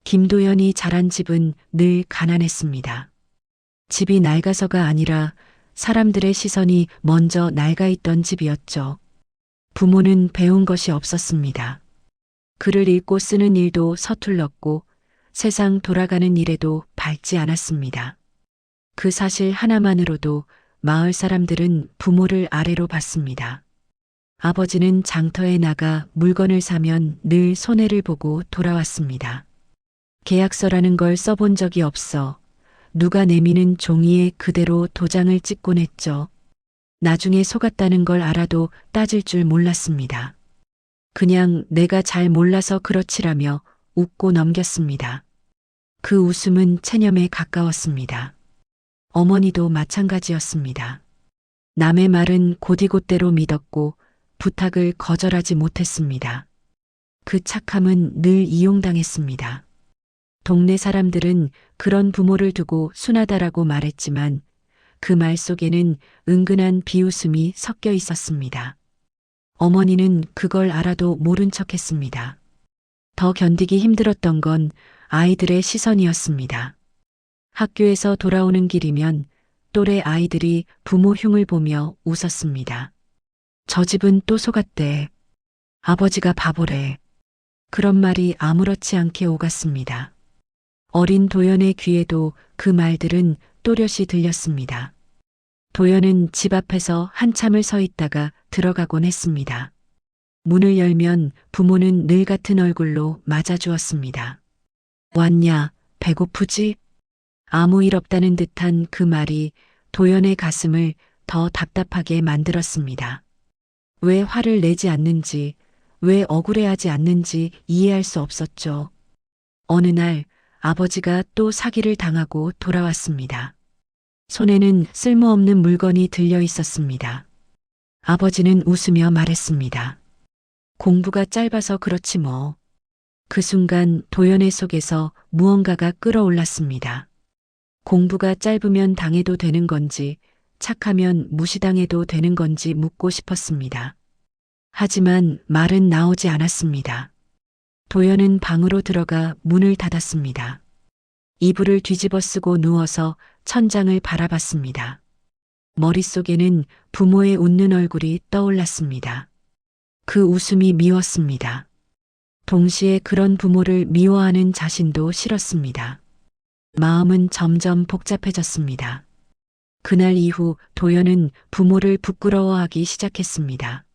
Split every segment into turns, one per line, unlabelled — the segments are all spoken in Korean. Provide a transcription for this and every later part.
김도연이 자란 집은 늘 가난했습니다. 집이 낡아서가 아니라 사람들의 시선이 먼저 낡아 있던 집이었죠. 부모는 배운 것이 없었습니다. 글을 읽고 쓰는 일도 서툴렀고 세상 돌아가는 일에도 밝지 않았습니다. 그 사실 하나만으로도 마을 사람들은 부모를 아래로 봤습니다. 아버지는 장터에 나가 물건을 사면 늘 손해를 보고 돌아왔습니다. 계약서라는 걸 써본 적이 없어 누가 내미는 종이에 그대로 도장을 찍곤 했죠. 나중에 속았다는 걸 알아도 따질 줄 몰랐습니다. 그냥 내가 잘 몰라서 그렇지라며 웃고 넘겼습니다. 그 웃음은 체념에 가까웠습니다. 어머니도 마찬가지였습니다. 남의 말은 곧이곧대로 믿었고 부탁을 거절하지 못했습니다. 그 착함은 늘 이용당했습니다. 동네 사람들은 그런 부모를 두고 순하다라고 말했지만 그 말 속에는 은근한 비웃음이 섞여 있었습니다. 어머니는 그걸 알아도 모른 척했습니다. 더 견디기 힘들었던 건 아이들의 시선이었습니다. 학교에서 돌아오는 길이면 또래 아이들이 부모 흉을 보며 웃었습니다. 저 집은 또 속았대. 아버지가 바보래. 그런 말이 아무렇지 않게 오갔습니다. 어린 도연의 귀에도 그 말들은 또렷이 들렸습니다. 도연은 집 앞에서 한참을 서 있다가 들어가곤 했습니다. 문을 열면 부모는 늘 같은 얼굴로 맞아주었습니다. 왔냐, 배고프지? 아무 일 없다는 듯한 그 말이 도연의 가슴을 더 답답하게 만들었습니다. 왜 화를 내지 않는지, 왜 억울해하지 않는지 이해할 수 없었죠. 어느 날 아버지가 또 사기를 당하고 돌아왔습니다. 손에는 쓸모없는 물건이 들려 있었습니다. 아버지는 웃으며 말했습니다. 공부가 짧아서 그렇지 뭐. 그 순간 도연의 속에서 무언가가 끌어올랐습니다. 공부가 짧으면 당해도 되는 건지, 착하면 무시당해도 되는 건지 묻고 싶었습니다. 하지만 말은 나오지 않았습니다. 도연은 방으로 들어가 문을 닫았습니다. 이불을 뒤집어 쓰고 누워서 천장을 바라봤습니다. 머릿속에는 부모의 웃는 얼굴이 떠올랐습니다. 그 웃음이 미웠습니다. 동시에 그런 부모를 미워하는 자신도 싫었습니다. 마음은 점점 복잡해졌습니다. 그날 이후 도연은 부모를 부끄러워하기 시작했습니다.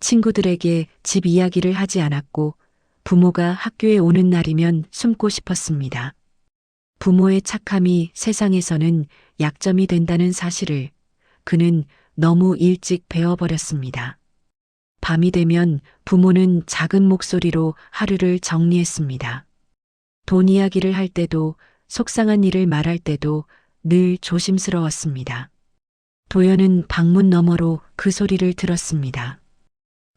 친구들에게 집 이야기를 하지 않았고 부모가 학교에 오는 날이면 숨고 싶었습니다. 부모의 착함이 세상에서는 약점이 된다는 사실을 그는 너무 일찍 배워버렸습니다. 밤이 되면 부모는 작은 목소리로 하루를 정리했습니다. 돈 이야기를 할 때도 속상한 일을 말할 때도 늘 조심스러웠습니다. 도연은 방문 너머로 그 소리를 들었습니다.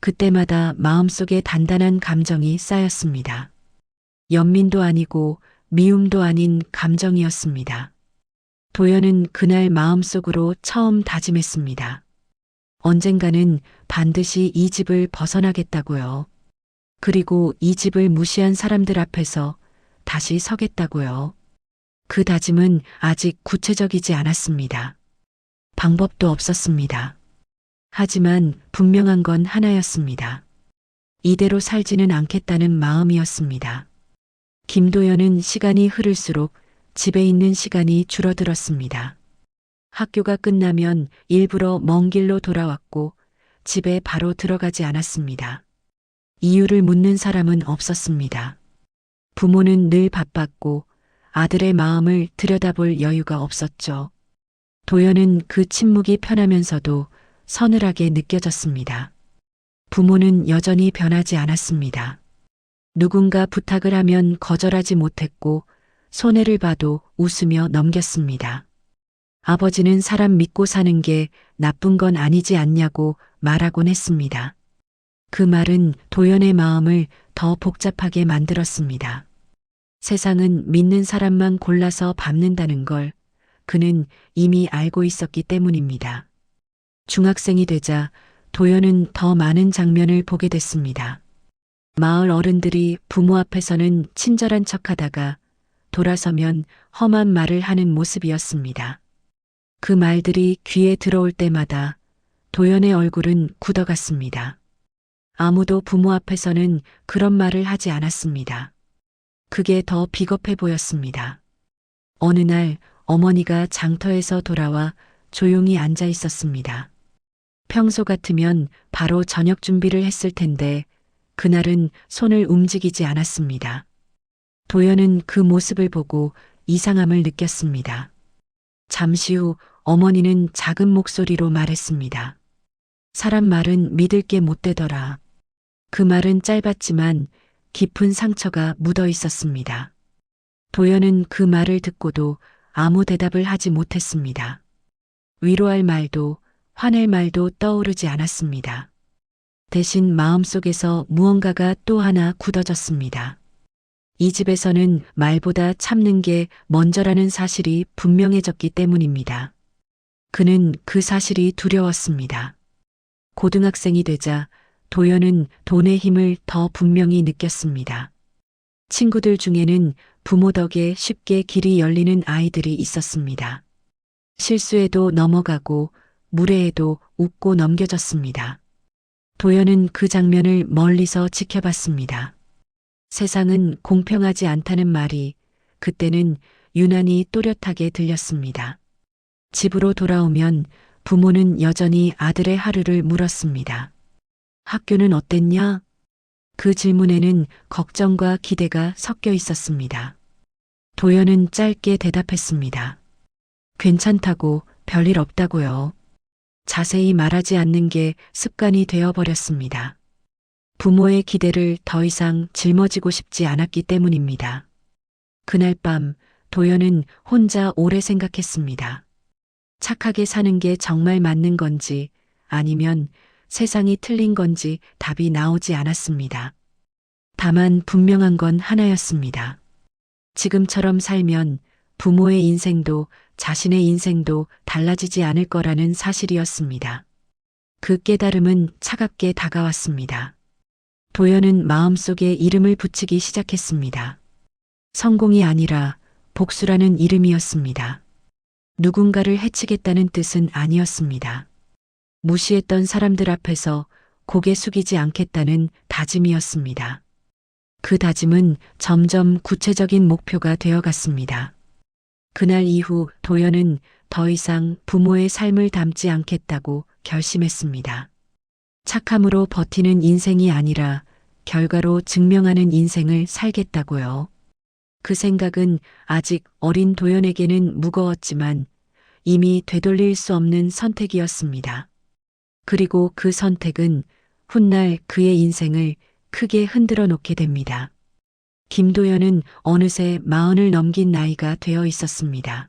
그때마다 마음속에 단단한 감정이 쌓였습니다. 연민도 아니고 미움도 아닌 감정이었습니다. 도연은 그날 마음속으로 처음 다짐했습니다. 언젠가는 반드시 이 집을 벗어나겠다고요. 그리고 이 집을 무시한 사람들 앞에서 다시 서겠다고요. 그 다짐은 아직 구체적이지 않았습니다. 방법도 없었습니다. 하지만 분명한 건 하나였습니다. 이대로 살지는 않겠다는 마음이었습니다. 김도연은 시간이 흐를수록 집에 있는 시간이 줄어들었습니다. 학교가 끝나면 일부러 먼 길로 돌아왔고 집에 바로 들어가지 않았습니다. 이유를 묻는 사람은 없었습니다. 부모는 늘 바빴고 아들의 마음을 들여다볼 여유가 없었죠. 도연은 그 침묵이 편하면서도 서늘하게 느껴졌습니다. 부모는 여전히 변하지 않았습니다. 누군가 부탁을 하면 거절하지 못했고 손해를 봐도 웃으며 넘겼습니다. 아버지는 사람 믿고 사는 게 나쁜 건 아니지 않냐고 말하곤 했습니다. 그 말은 도연의 마음을 더 복잡하게 만들었습니다. 세상은 믿는 사람만 골라서 밟는다는 걸 그는 이미 알고 있었기 때문입니다. 중학생이 되자 도연은 더 많은 장면을 보게 됐습니다. 마을 어른들이 부모 앞에서는 친절한 척하다가 돌아서면 험한 말을 하는 모습이었습니다. 그 말들이 귀에 들어올 때마다 도연의 얼굴은 굳어갔습니다. 아무도 부모 앞에서는 그런 말을 하지 않았습니다. 그게 더 비겁해 보였습니다. 어느 날 어머니가 장터에서 돌아와 조용히 앉아 있었습니다. 평소 같으면 바로 저녁 준비를 했을 텐데 그날은 손을 움직이지 않았습니다. 도연은 그 모습을 보고 이상함을 느꼈습니다. 잠시 후 어머니는 작은 목소리로 말했습니다. 사람 말은 믿을 게 못 되더라. 그 말은 짧았지만 깊은 상처가 묻어 있었습니다. 도연은 그 말을 듣고도 아무 대답을 하지 못했습니다. 위로할 말도 화낼 말도 떠오르지 않았습니다. 대신 마음속에서 무언가가 또 하나 굳어졌습니다. 이 집에서는 말보다 참는 게 먼저라는 사실이 분명해졌기 때문입니다. 그는 그 사실이 두려웠습니다. 고등학생이 되자 도연은 돈의 힘을 더 분명히 느꼈습니다. 친구들 중에는 부모 덕에 쉽게 길이 열리는 아이들이 있었습니다. 실수해도 넘어가고 무례해도 웃고 넘겨졌습니다. 도연은 그 장면을 멀리서 지켜봤습니다. 세상은 공평하지 않다는 말이 그때는 유난히 또렷하게 들렸습니다. 집으로 돌아오면 부모는 여전히 아들의 하루를 물었습니다. 학교는 어땠냐? 그 질문에는 걱정과 기대가 섞여 있었습니다. 도연은 짧게 대답했습니다. 괜찮다고, 별일 없다고요. 자세히 말하지 않는 게 습관이 되어버렸습니다. 부모의 기대를 더 이상 짊어지고 싶지 않았기 때문입니다. 그날 밤 도연은 혼자 오래 생각했습니다. 착하게 사는 게 정말 맞는 건지 아니면 세상이 틀린 건지 답이 나오지 않았습니다. 다만 분명한 건 하나였습니다. 지금처럼 살면 부모의 인생도 자신의 인생도 달라지지 않을 거라는 사실이었습니다. 그 깨달음은 차갑게 다가왔습니다. 도연은 마음속에 이름을 붙이기 시작했습니다. 성공이 아니라 복수라는 이름이었습니다. 누군가를 해치겠다는 뜻은 아니었습니다. 무시했던 사람들 앞에서 고개 숙이지 않겠다는 다짐이었습니다. 그 다짐은 점점 구체적인 목표가 되어갔습니다. 그날 이후 도연은 더 이상 부모의 삶을 담지 않겠다고 결심했습니다. 착함으로 버티는 인생이 아니라 결과로 증명하는 인생을 살겠다고요. 그 생각은 아직 어린 도연에게는 무거웠지만 이미 되돌릴 수 없는 선택이었습니다. 그리고 그 선택은 훗날 그의 인생을 크게 흔들어 놓게 됩니다. 김도연은 어느새 40을 넘긴 나이가 되어 있었습니다.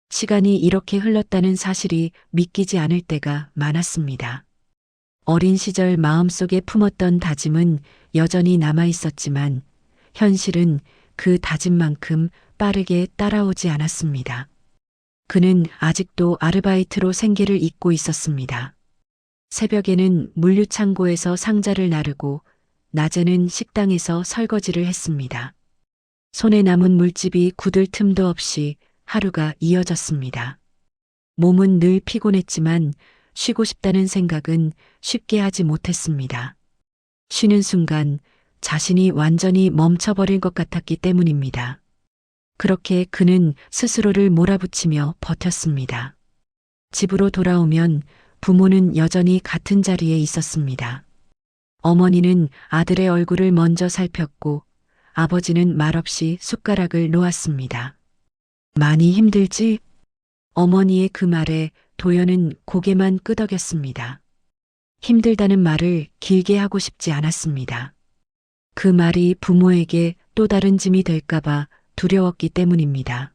시간이 이렇게 흘렀다는 사실이 믿기지 않을 때가 많았습니다. 어린 시절 마음속에 품었던 다짐은 여전히 남아 있었지만 현실은 그 다짐만큼 빠르게 따라오지 않았습니다. 그는 아직도 아르바이트로 생계를 잇고 있었습니다. 새벽에는 물류창고에서 상자를 나르고 낮에는 식당에서 설거지를 했습니다. 손에 남은 물집이 굳을 틈도 없이 하루가 이어졌습니다. 몸은 늘 피곤했지만 쉬고 싶다는 생각은 쉽게 하지 못했습니다. 쉬는 순간 자신이 완전히 멈춰버릴 것 같았기 때문입니다. 그렇게 그는 스스로를 몰아붙이며 버텼습니다. 집으로 돌아오면 부모는 여전히 같은 자리에 있었습니다. 어머니는 아들의 얼굴을 먼저 살폈고 아버지는 말없이 숟가락을 놓았습니다. 많이 힘들지? 어머니의 그 말에 도연은 고개만 끄덕였습니다. 힘들다는 말을 길게 하고 싶지 않았습니다. 그 말이 부모에게 또 다른 짐이 될까봐 두려웠기 때문입니다.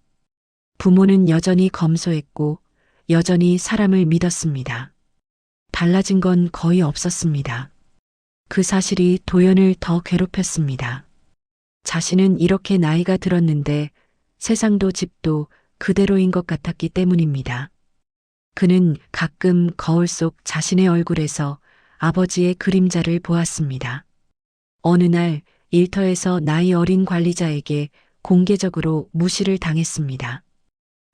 부모는 여전히 검소했고 여전히 사람을 믿었습니다. 달라진 건 거의 없었습니다. 그 사실이 도연을 더 괴롭혔습니다. 자신은 이렇게 나이가 들었는데 세상도 집도 그대로인 것 같았기 때문입니다. 그는 가끔 거울 속 자신의 얼굴에서 아버지의 그림자를 보았습니다. 어느 날 일터에서 나이 어린 관리자에게 공개적으로 무시를 당했습니다.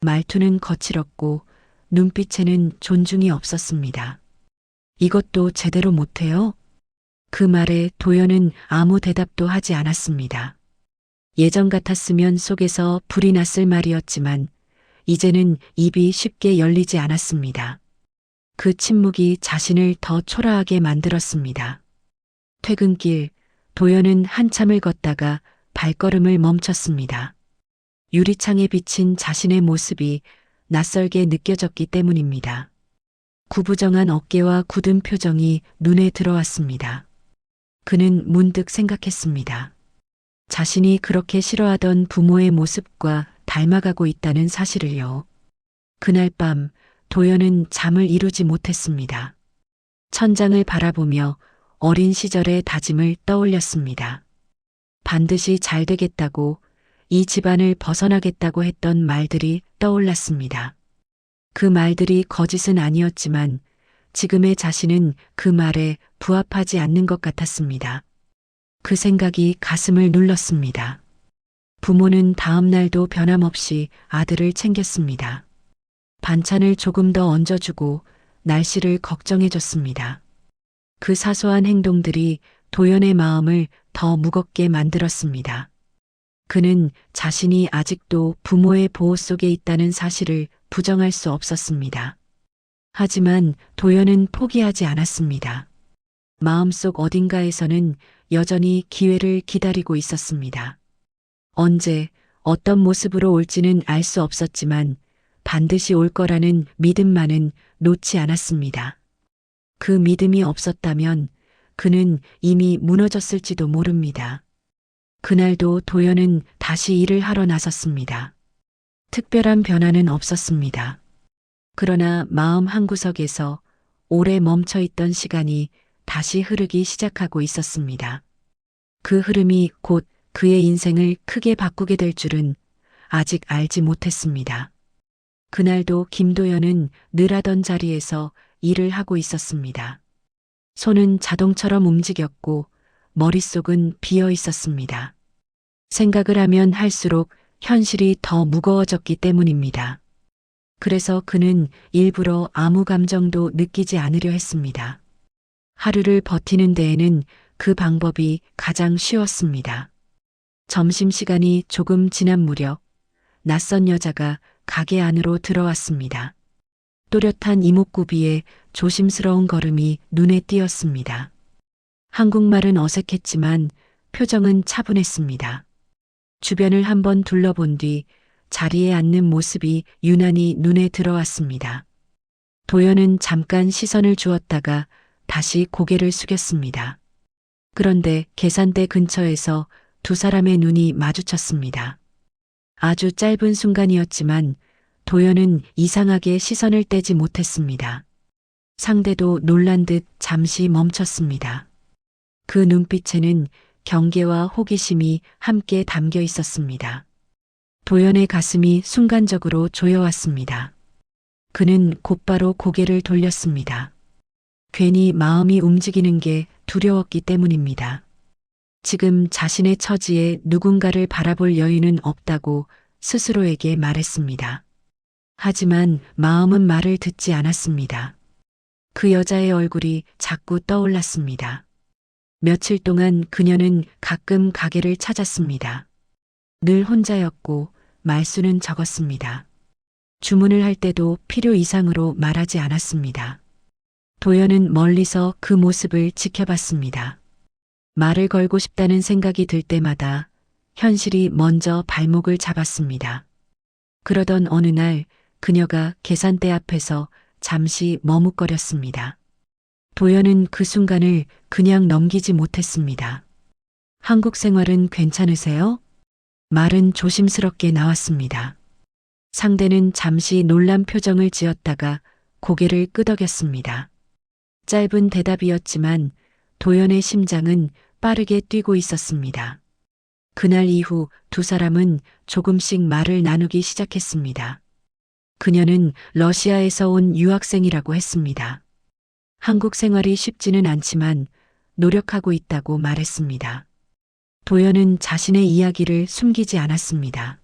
말투는 거칠었고 눈빛에는 존중이 없었습니다. 이것도 제대로 못해요? 그 말에 도연은 아무 대답도 하지 않았습니다. 예전 같았으면 속에서 불이 났을 말이었지만 이제는 입이 쉽게 열리지 않았습니다. 그 침묵이 자신을 더 초라하게 만들었습니다. 퇴근길 도연은 한참을 걷다가 발걸음을 멈췄습니다. 유리창에 비친 자신의 모습이 낯설게 느껴졌기 때문입니다. 구부정한 어깨와 굳은 표정이 눈에 들어왔습니다. 그는 문득 생각했습니다. 자신이 그렇게 싫어하던 부모의 모습과 닮아가고 있다는 사실을요. 그날 밤 도연은 잠을 이루지 못했습니다. 천장을 바라보며 어린 시절의 다짐을 떠올렸습니다. 반드시 잘 되겠다고, 이 집안을 벗어나겠다고 했던 말들이 떠올랐습니다. 그 말들이 거짓은 아니었지만 지금의 자신은 그 말에 부합하지 않는 것 같았습니다. 그 생각이 가슴을 눌렀습니다. 부모는 다음 날도 변함없이 아들을 챙겼습니다. 반찬을 조금 더 얹어주고 날씨를 걱정해줬습니다. 그 사소한 행동들이 도연의 마음을 더 무겁게 만들었습니다. 그는 자신이 아직도 부모의 보호 속에 있다는 사실을 부정할 수 없었습니다. 하지만 도연은 포기하지 않았습니다. 마음속 어딘가에서는 여전히 기회를 기다리고 있었습니다. 언제, 어떤 모습으로 올지는 알 수 없었지만 반드시 올 거라는 믿음만은 놓지 않았습니다. 그 믿음이 없었다면 그는 이미 무너졌을지도 모릅니다. 그날도 도연은 다시 일을 하러 나섰습니다. 특별한 변화는 없었습니다. 그러나 마음 한구석에서 오래 멈춰있던 시간이 다시 흐르기 시작하고 있었습니다. 그 흐름이 곧 그의 인생을 크게 바꾸게 될 줄은 아직 알지 못했습니다. 그날도 김도연은 늘 하던 자리에서 일을 하고 있었습니다. 손은 자동처럼 움직였고 머릿속은 비어 있었습니다. 생각을 하면 할수록 현실이 더 무거워졌기 때문입니다. 그래서 그는 일부러 아무 감정도 느끼지 않으려 했습니다. 하루를 버티는 데에는 그 방법이 가장 쉬웠습니다. 점심시간이 조금 지난 무렵 낯선 여자가 가게 안으로 들어왔습니다. 또렷한 이목구비에 조심스러운 걸음이 눈에 띄었습니다. 한국말은 어색했지만 표정은 차분했습니다. 주변을 한번 둘러본 뒤 자리에 앉는 모습이 유난히 눈에 들어왔습니다. 도연은 잠깐 시선을 주었다가 다시 고개를 숙였습니다. 그런데 계산대 근처에서 두 사람의 눈이 마주쳤습니다. 아주 짧은 순간이었지만 도연은 이상하게 시선을 떼지 못했습니다. 상대도 놀란 듯 잠시 멈췄습니다. 그 눈빛에는 경계와 호기심이 함께 담겨 있었습니다. 도연의 가슴이 순간적으로 조여왔습니다. 그는 곧바로 고개를 돌렸습니다. 괜히 마음이 움직이는 게 두려웠기 때문입니다. 지금 자신의 처지에 누군가를 바라볼 여유는 없다고 스스로에게 말했습니다. 하지만 마음은 말을 듣지 않았습니다. 그 여자의 얼굴이 자꾸 떠올랐습니다. 며칠 동안 그녀는 가끔 가게를 찾았습니다. 늘 혼자였고 말수는 적었습니다. 주문을 할 때도 필요 이상으로 말하지 않았습니다. 도연은 멀리서 그 모습을 지켜봤습니다. 말을 걸고 싶다는 생각이 들 때마다 현실이 먼저 발목을 잡았습니다. 그러던 어느 날 그녀가 계산대 앞에서 잠시 머뭇거렸습니다. 도연은 그 순간을 그냥 넘기지 못했습니다. 한국 생활은 괜찮으세요? 말은 조심스럽게 나왔습니다. 상대는 잠시 놀란 표정을 지었다가 고개를 끄덕였습니다. 짧은 대답이었지만 도연의 심장은 빠르게 뛰고 있었습니다. 그날 이후 두 사람은 조금씩 말을 나누기 시작했습니다. 그녀는 러시아에서 온 유학생이라고 했습니다. 한국 생활이 쉽지는 않지만 노력하고 있다고 말했습니다. 도연은 자신의 이야기를 숨기지 않았습니다.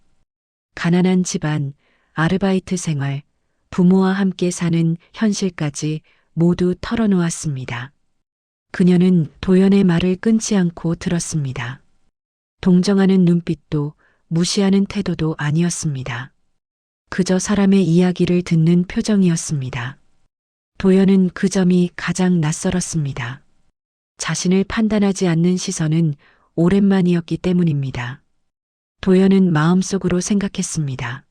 가난한 집안, 아르바이트 생활, 부모와 함께 사는 현실까지 모두 털어놓았습니다. 그녀는 도연의 말을 끊지 않고 들었습니다. 동정하는 눈빛도 무시하는 태도도 아니었습니다. 그저 사람의 이야기를 듣는 표정이었습니다. 도연은 그 점이 가장 낯설었습니다. 자신을 판단하지 않는 시선은 오랜만이었기 때문입니다. 도연은 마음속으로 생각했습니다.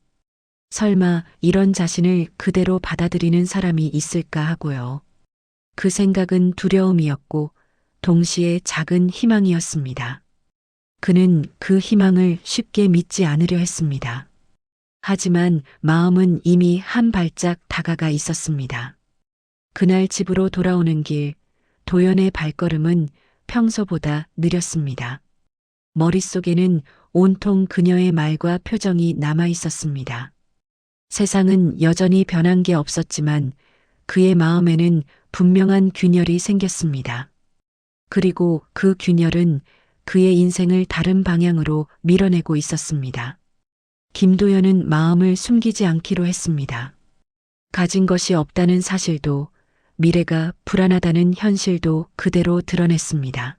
설마 이런 자신을 그대로 받아들이는 사람이 있을까 하고요. 그 생각은 두려움이었고 동시에 작은 희망이었습니다. 그는 그 희망을 쉽게 믿지 않으려 했습니다. 하지만 마음은 이미 한 발짝 다가가 있었습니다. 그날 집으로 돌아오는 길, 도연의 발걸음은 평소보다 느렸습니다. 머릿속에는 온통 그녀의 말과 표정이 남아 있었습니다. 세상은 여전히 변한 게 없었지만 그의 마음에는 분명한 균열이 생겼습니다. 그리고 그 균열은 그의 인생을 다른 방향으로 밀어내고 있었습니다. 김도연은 마음을 숨기지 않기로 했습니다. 가진 것이 없다는 사실도 미래가 불안하다는 현실도 그대로 드러냈습니다.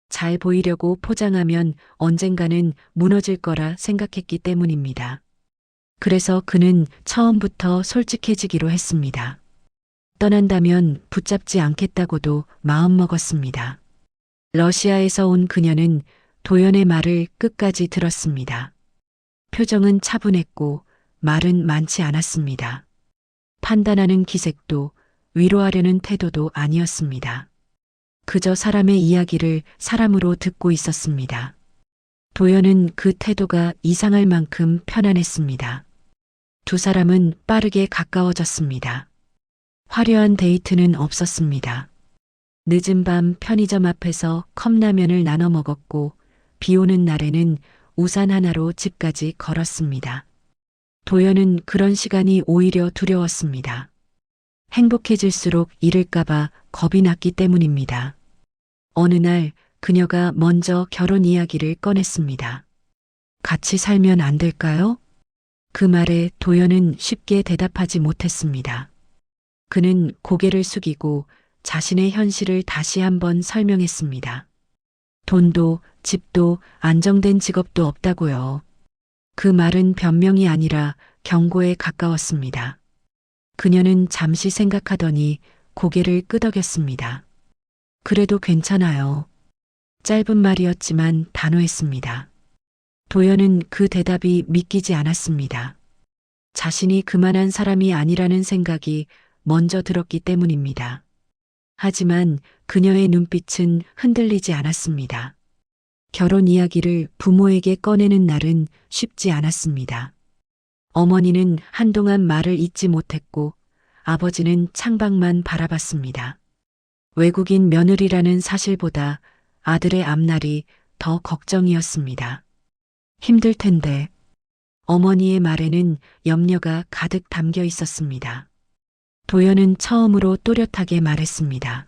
잘 보이려고 포장하면 언젠가는 무너질 거라 생각했기 때문입니다. 그래서 그는 처음부터 솔직해지기로 했습니다. 떠난다면 붙잡지 않겠다고도 마음먹었습니다. 러시아에서 온 그녀는 도연의 말을 끝까지 들었습니다. 표정은 차분했고 말은 많지 않았습니다. 판단하는 기색도 위로하려는 태도도 아니었습니다. 그저 사람의 이야기를 사람으로 듣고 있었습니다. 도연은 그 태도가 이상할 만큼 편안했습니다. 두 사람은 빠르게 가까워졌습니다. 화려한 데이트는 없었습니다. 늦은 밤 편의점 앞에서 컵라면을 나눠 먹었고 비 오는 날에는 우산 하나로 집까지 걸었습니다. 도연은 그런 시간이 오히려 두려웠습니다. 행복해질수록 잃을까봐 겁이 났기 때문입니다. 어느 날 그녀가 먼저 결혼 이야기를 꺼냈습니다. 같이 살면 안 될까요? 그 말에 도연은 쉽게 대답하지 못했습니다. 그는 고개를 숙이고 자신의 현실을 다시 한번 설명했습니다. 돈도 집도 안정된 직업도 없다고요. 그 말은 변명이 아니라 경고에 가까웠습니다. 그녀는 잠시 생각하더니 고개를 끄덕였습니다. 그래도 괜찮아요. 짧은 말이었지만 단호했습니다. 도연은 그 대답이 믿기지 않았습니다. 자신이 그만한 사람이 아니라는 생각이 먼저 들었기 때문입니다. 하지만 그녀의 눈빛은 흔들리지 않았습니다. 결혼 이야기를 부모에게 꺼내는 날은 쉽지 않았습니다. 어머니는 한동안 말을 잇지 못했고 아버지는 창밖만 바라봤습니다. 외국인 며느리라는 사실보다 아들의 앞날이 더 걱정이었습니다. 힘들 텐데. 어머니의 말에는 염려가 가득 담겨 있었습니다. 도연은 처음으로 또렷하게 말했습니다.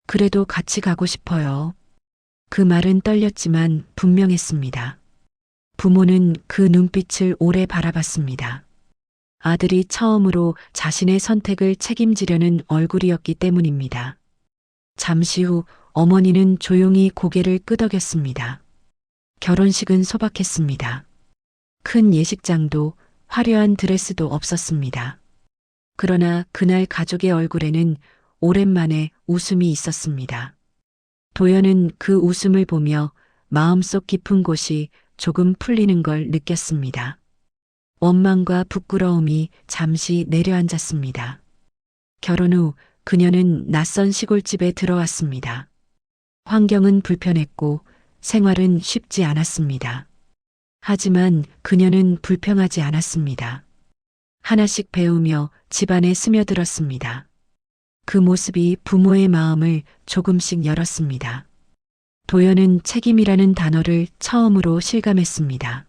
그래도 같이 가고 싶어요. 그 말은 떨렸지만 분명했습니다. 부모는 그 눈빛을 오래 바라봤습니다. 아들이 처음으로 자신의 선택을 책임지려는 얼굴이었기 때문입니다. 잠시 후 어머니는 조용히 고개를 끄덕였습니다. 결혼식은 소박했습니다. 큰 예식장도 화려한 드레스도 없었습니다. 그러나 그날 가족의 얼굴에는 오랜만에 웃음이 있었습니다. 도연은 그 웃음을 보며 마음속 깊은 곳이 조금 풀리는 걸 느꼈습니다. 원망과 부끄러움이 잠시 내려앉았습니다. 결혼 후 그녀는 낯선 시골집에 들어왔습니다. 환경은 불편했고 생활은 쉽지 않았습니다. 하지만 그녀는 불평하지 않았습니다. 하나씩 배우며 집안에 스며들었습니다. 그 모습이 부모의 마음을 조금씩 열었습니다. 도연은 책임이라는 단어를 처음으로 실감했습니다.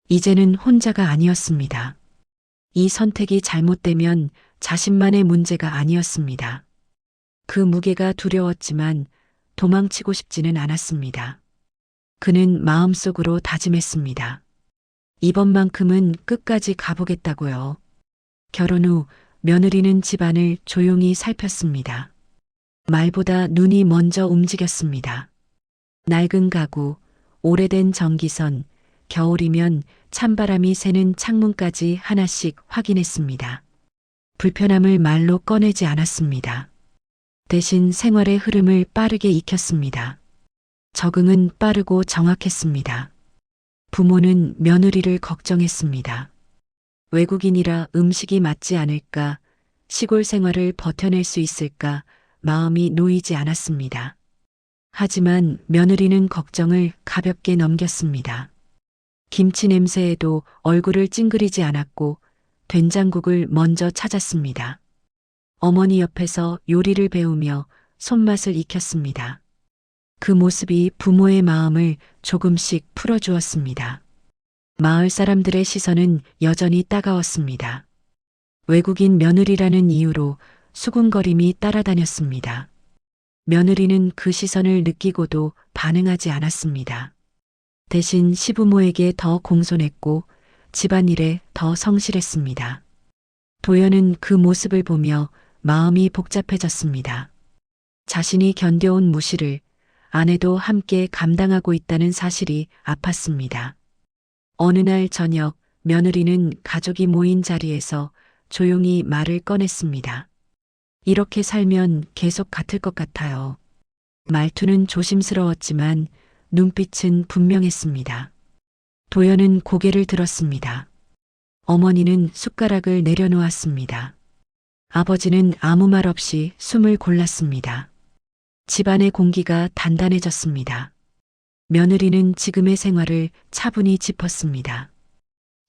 이제는 혼자가 아니었습니다. 이 선택이 잘못되면 자신만의 문제가 아니었습니다. 그 무게가 두려웠지만 도망치고 싶지는 않았습니다. 그는 마음속으로 다짐했습니다. 이번만큼은 끝까지 가보겠다고요. 결혼 후 며느리는 집안을 조용히 살폈습니다. 말보다 눈이 먼저 움직였습니다. 낡은 가구, 오래된 전기선, 겨울이면 찬바람이 새는 창문까지 하나씩 확인했습니다. 불편함을 말로 꺼내지 않았습니다. 대신 생활의 흐름을 빠르게 익혔습니다. 적응은 빠르고 정확했습니다. 부모는 며느리를 걱정했습니다. 외국인이라 음식이 맞지 않을까, 시골 생활을 버텨낼 수 있을까 마음이 놓이지 않았습니다. 하지만 며느리는 걱정을 가볍게 넘겼습니다. 김치 냄새에도 얼굴을 찡그리지 않았고 된장국을 먼저 찾았습니다. 어머니 옆에서 요리를 배우며 손맛을 익혔습니다. 그 모습이 부모의 마음을 조금씩 풀어주었습니다. 마을 사람들의 시선은 여전히 따가웠습니다. 외국인 며느리라는 이유로 수군거림이 따라다녔습니다. 며느리는 그 시선을 느끼고도 반응하지 않았습니다. 대신 시부모에게 더 공손했고 집안일에 더 성실했습니다. 도연은 그 모습을 보며 마음이 복잡해졌습니다. 자신이 견뎌온 무시를 아내도 함께 감당하고 있다는 사실이 아팠습니다. 어느 날 저녁 며느리는 가족이 모인 자리에서 조용히 말을 꺼냈습니다. 이렇게 살면 계속 같을 것 같아요. 말투는 조심스러웠지만 눈빛은 분명했습니다. 도연은 고개를 들었습니다. 어머니는 숟가락을 내려놓았습니다. 아버지는 아무 말 없이 숨을 골랐습니다. 집안의 공기가 단단해졌습니다. 며느리는 지금의 생활을 차분히 짚었습니다.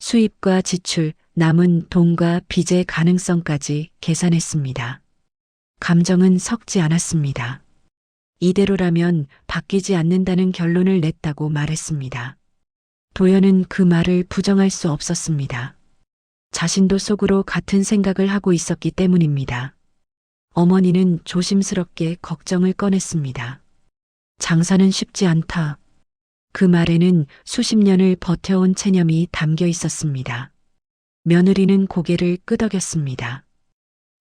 수입과 지출, 남은 돈과 빚의 가능성까지 계산했습니다. 감정은 섞지 않았습니다. 이대로라면 바뀌지 않는다는 결론을 냈다고 말했습니다. 도연은 그 말을 부정할 수 없었습니다. 자신도 속으로 같은 생각을 하고 있었기 때문입니다. 어머니는 조심스럽게 걱정을 꺼냈습니다. 장사는 쉽지 않다. 그 말에는 수십 년을 버텨온 체념이 담겨 있었습니다. 며느리는 고개를 끄덕였습니다.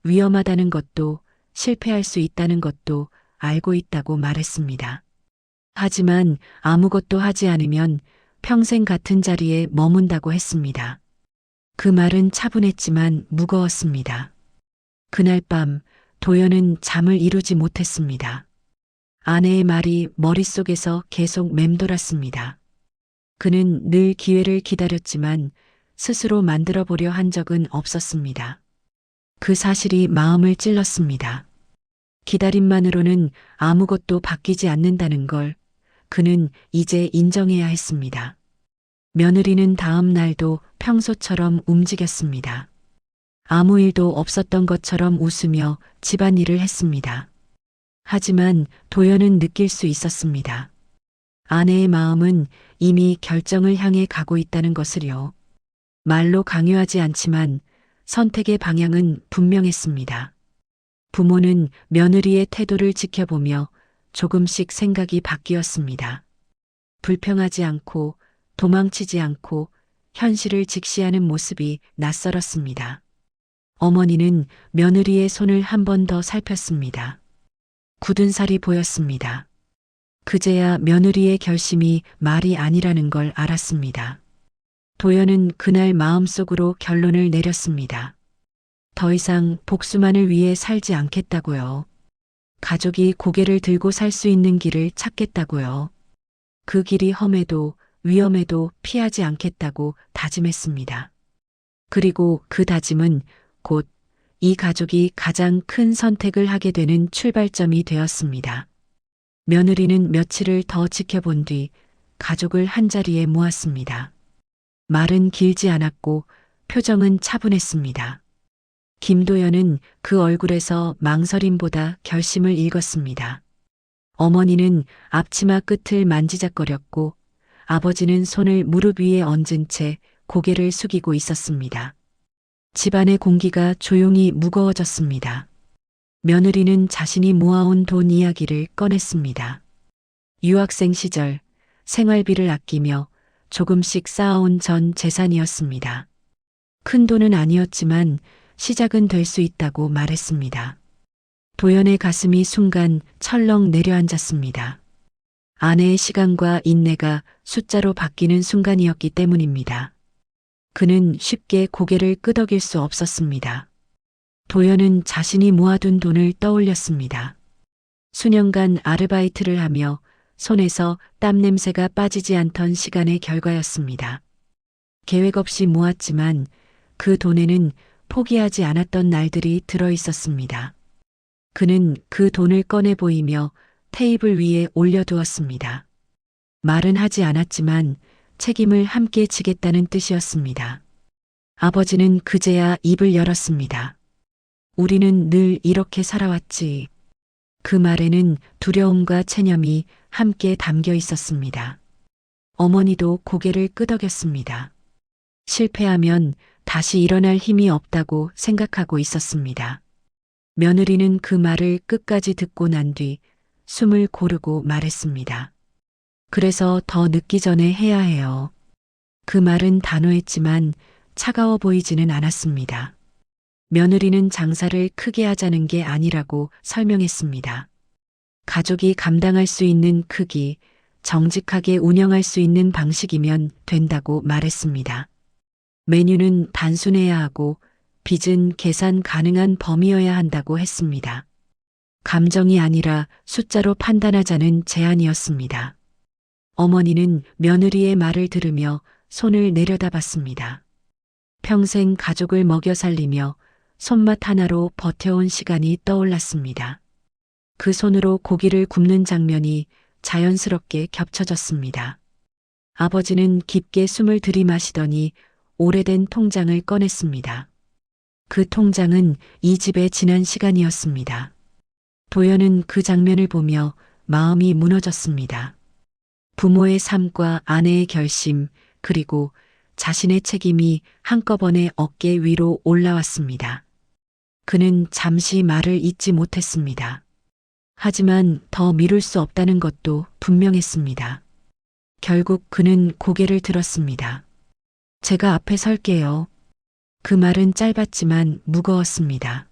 위험하다는 것도 실패할 수 있다는 것도 알고 있다고 말했습니다. 하지만 아무것도 하지 않으면 평생 같은 자리에 머문다고 했습니다. 그 말은 차분했지만 무거웠습니다. 그날 밤 도연은 잠을 이루지 못했습니다. 아내의 말이 머릿속에서 계속 맴돌았습니다. 그는 늘 기회를 기다렸지만 스스로 만들어 보려 한 적은 없었습니다. 그 사실이 마음을 찔렀습니다. 기다림만으로는 아무것도 바뀌지 않는다는 걸 그는 이제 인정해야 했습니다. 며느리는 다음 날도 평소처럼 움직였습니다. 아무 일도 없었던 것처럼 웃으며 집안일을 했습니다. 하지만 도연은 느낄 수 있었습니다. 아내의 마음은 이미 결정을 향해 가고 있다는 것을요. 말로 강요하지 않지만 선택의 방향은 분명했습니다. 부모는 며느리의 태도를 지켜보며 조금씩 생각이 바뀌었습니다. 불평하지 않고 도망치지 않고 현실을 직시하는 모습이 낯설었습니다. 어머니는 며느리의 손을 한 번 더 살폈습니다. 굳은 살이 보였습니다. 그제야 며느리의 결심이 말이 아니라는 걸 알았습니다. 도연은 그날 마음속으로 결론을 내렸습니다. 더 이상 복수만을 위해 살지 않겠다고요. 가족이 고개를 들고 살 수 있는 길을 찾겠다고요. 그 길이 험해도 위험해도 피하지 않겠다고 다짐했습니다. 그리고 그 다짐은 곧 이 가족이 가장 큰 선택을 하게 되는 출발점이 되었습니다. 며느리는 며칠을 더 지켜본 뒤 가족을 한자리에 모았습니다. 말은 길지 않았고 표정은 차분했습니다. 김도연은 그 얼굴에서 망설임보다 결심을 읽었습니다. 어머니는 앞치마 끝을 만지작거렸고 아버지는 손을 무릎 위에 얹은 채 고개를 숙이고 있었습니다. 집안의 공기가 조용히 무거워졌습니다. 며느리는 자신이 모아온 돈 이야기를 꺼냈습니다. 유학생 시절 생활비를 아끼며 조금씩 쌓아온 전 재산이었습니다. 큰 돈은 아니었지만 시작은 될 수 있다고 말했습니다. 도연의 가슴이 순간 철렁 내려앉았습니다. 아내의 시간과 인내가 숫자로 바뀌는 순간이었기 때문입니다. 그는 쉽게 고개를 끄덕일 수 없었습니다. 도연은 자신이 모아둔 돈을 떠올렸습니다. 수년간 아르바이트를 하며 손에서 땀 냄새가 빠지지 않던 시간의 결과였습니다. 계획 없이 모았지만 그 돈에는 포기하지 않았던 날들이 들어 있었습니다. 그는 그 돈을 꺼내 보이며 테이블 위에 올려두었습니다. 말은 하지 않았지만 책임을 함께 지겠다는 뜻이었습니다. 아버지는 그제야 입을 열었습니다. 우리는 늘 이렇게 살아왔지. 그 말에는 두려움과 체념이 함께 담겨 있었습니다. 어머니도 고개를 끄덕였습니다. 실패하면 다시 일어날 힘이 없다고 생각하고 있었습니다. 며느리는 그 말을 끝까지 듣고 난 뒤 숨을 고르고 말했습니다. 그래서 더 늦기 전에 해야 해요. 그 말은 단호했지만 차가워 보이지는 않았습니다. 며느리는 장사를 크게 하자는 게 아니라고 설명했습니다. 가족이 감당할 수 있는 크기, 정직하게 운영할 수 있는 방식이면 된다고 말했습니다. 메뉴는 단순해야 하고 빚은 계산 가능한 범위여야 한다고 했습니다. 감정이 아니라 숫자로 판단하자는 제안이었습니다. 어머니는 며느리의 말을 들으며 손을 내려다봤습니다. 평생 가족을 먹여 살리며 손맛 하나로 버텨온 시간이 떠올랐습니다. 그 손으로 고기를 굽는 장면이 자연스럽게 겹쳐졌습니다. 아버지는 깊게 숨을 들이마시더니 오래된 통장을 꺼냈습니다. 그 통장은 이 집의 지난 시간이었습니다. 도연은 그 장면을 보며 마음이 무너졌습니다. 부모의 삶과 아내의 결심, 그리고 자신의 책임이 한꺼번에 어깨 위로 올라왔습니다. 그는 잠시 말을 잇지 못했습니다. 하지만 더 미룰 수 없다는 것도 분명했습니다. 결국 그는 고개를 들었습니다. 제가 앞에 설게요. 그 말은 짧았지만 무거웠습니다.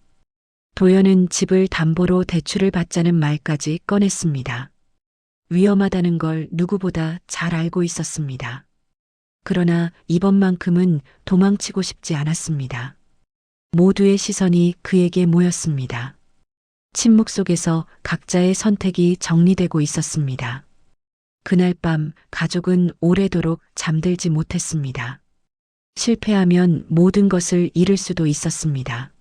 도연은 집을 담보로 대출을 받자는 말까지 꺼냈습니다. 위험하다는 걸 누구보다 잘 알고 있었습니다. 그러나 이번만큼은 도망치고 싶지 않았습니다. 모두의 시선이 그에게 모였습니다. 침묵 속에서 각자의 선택이 정리되고 있었습니다. 그날 밤 가족은 오래도록 잠들지 못했습니다. 실패하면 모든 것을 잃을 수도 있었습니다.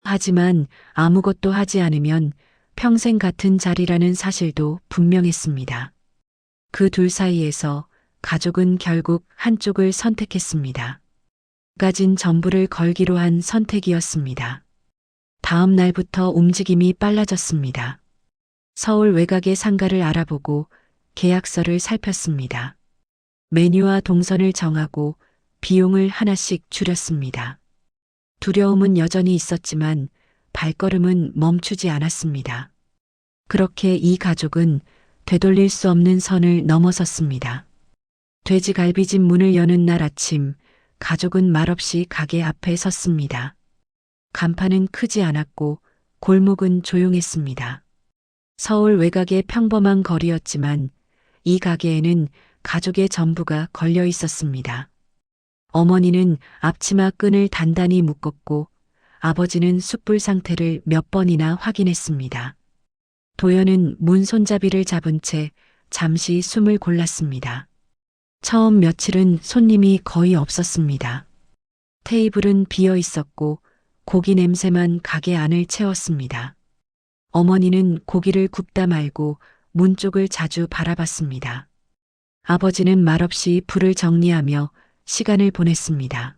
하지만 아무것도 하지 않으면 평생 같은 자리라는 사실도 분명했습니다. 그 둘 사이에서 가족은 결국 한쪽을 선택했습니다. 가진 전부를 걸기로 한 선택이었습니다. 다음 날부터 움직임이 빨라졌습니다. 서울 외곽의 상가를 알아보고 계약서를 살폈습니다. 메뉴와 동선을 정하고 비용을 하나씩 줄였습니다. 두려움은 여전히 있었지만 발걸음은 멈추지 않았습니다. 그렇게 이 가족은 되돌릴 수 없는 선을 넘어섰습니다. 돼지갈비집 문을 여는 날 아침, 가족은 말없이 가게 앞에 섰습니다. 간판은 크지 않았고 골목은 조용했습니다. 서울 외곽의 평범한 거리였지만 이 가게에는 가족의 전부가 걸려 있었습니다. 어머니는 앞치마 끈을 단단히 묶었고 아버지는 숯불 상태를 몇 번이나 확인했습니다. 도연은 문 손잡이를 잡은 채 잠시 숨을 골랐습니다. 처음 며칠은 손님이 거의 없었습니다. 테이블은 비어 있었고 고기 냄새만 가게 안을 채웠습니다. 어머니는 고기를 굽다 말고 문 쪽을 자주 바라봤습니다. 아버지는 말없이 불을 정리하며 시간을 보냈습니다.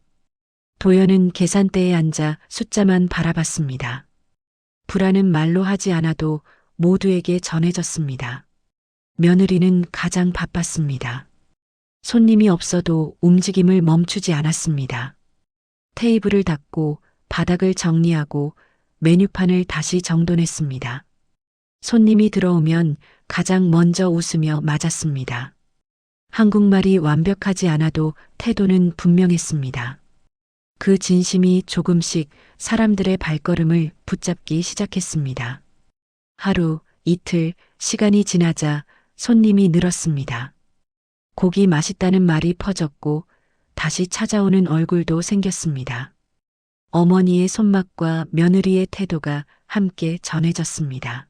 도연은 계산대에 앉아 숫자만 바라봤습니다. 불안은 말로 하지 않아도 모두에게 전해졌습니다. 며느리는 가장 바빴습니다. 손님이 없어도 움직임을 멈추지 않았습니다. 테이블을 닦고 바닥을 정리하고 메뉴판을 다시 정돈했습니다. 손님이 들어오면 가장 먼저 웃으며 맞았습니다. 한국말이 완벽하지 않아도 태도는 분명했습니다. 그 진심이 조금씩 사람들의 발걸음을 붙잡기 시작했습니다. 하루, 이틀, 시간이 지나자 손님이 늘었습니다. 고기 맛있다는 말이 퍼졌고 다시 찾아오는 얼굴도 생겼습니다. 어머니의 손맛과 며느리의 태도가 함께 전해졌습니다.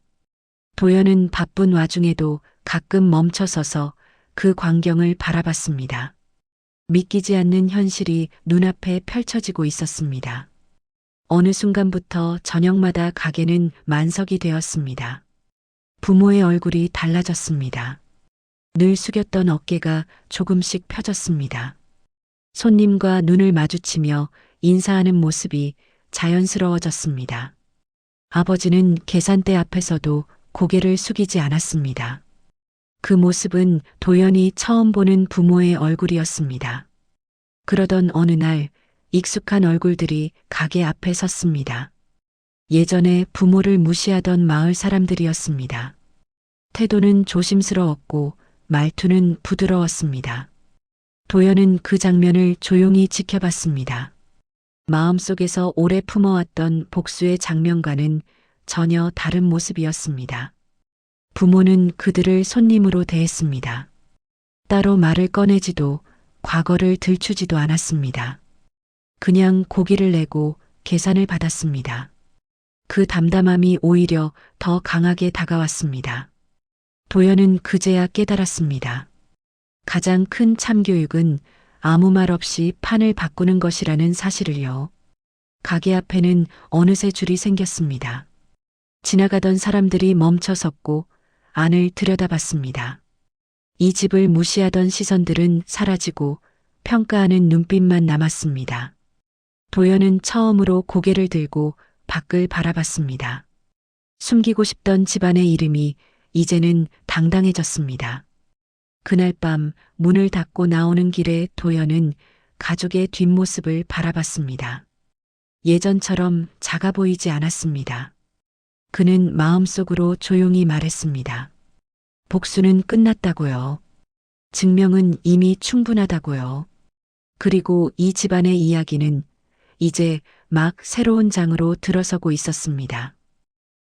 도연은 바쁜 와중에도 가끔 멈춰서서 그 광경을 바라봤습니다. 믿기지 않는 현실이 눈앞에 펼쳐지고 있었습니다. 어느 순간부터 저녁마다 가게는 만석이 되었습니다. 부모의 얼굴이 달라졌습니다. 늘 숙였던 어깨가 조금씩 펴졌습니다. 손님과 눈을 마주치며 인사하는 모습이 자연스러워졌습니다. 아버지는 계산대 앞에서도 고개를 숙이지 않았습니다. 그 모습은 도연이 처음 보는 부모의 얼굴이었습니다. 그러던 어느 날 익숙한 얼굴들이 가게 앞에 섰습니다. 예전에 부모를 무시하던 마을 사람들이었습니다. 태도는 조심스러웠고 말투는 부드러웠습니다. 도연은 그 장면을 조용히 지켜봤습니다. 마음속에서 오래 품어왔던 복수의 장면과는 전혀 다른 모습이었습니다. 부모는 그들을 손님으로 대했습니다. 따로 말을 꺼내지도 과거를 들추지도 않았습니다. 그냥 고기를 내고 계산을 받았습니다. 그 담담함이 오히려 더 강하게 다가왔습니다. 도연은 그제야 깨달았습니다. 가장 큰 참교육은 아무 말 없이 판을 바꾸는 것이라는 사실을요. 가게 앞에는 어느새 줄이 생겼습니다. 지나가던 사람들이 멈춰섰고 안을 들여다봤습니다. 이 집을 무시하던 시선들은 사라지고 평가하는 눈빛만 남았습니다. 도연은 처음으로 고개를 들고 밖을 바라봤습니다. 숨기고 싶던 집안의 이름이 이제는 당당해졌습니다. 그날 밤 문을 닫고 나오는 길에 도연은 가족의 뒷모습을 바라봤습니다. 예전처럼 작아 보이지 않았습니다. 그는 마음속으로 조용히 말했습니다. 복수는 끝났다고요. 증명은 이미 충분하다고요. 그리고 이 집안의 이야기는 이제 막 새로운 장으로 들어서고 있었습니다.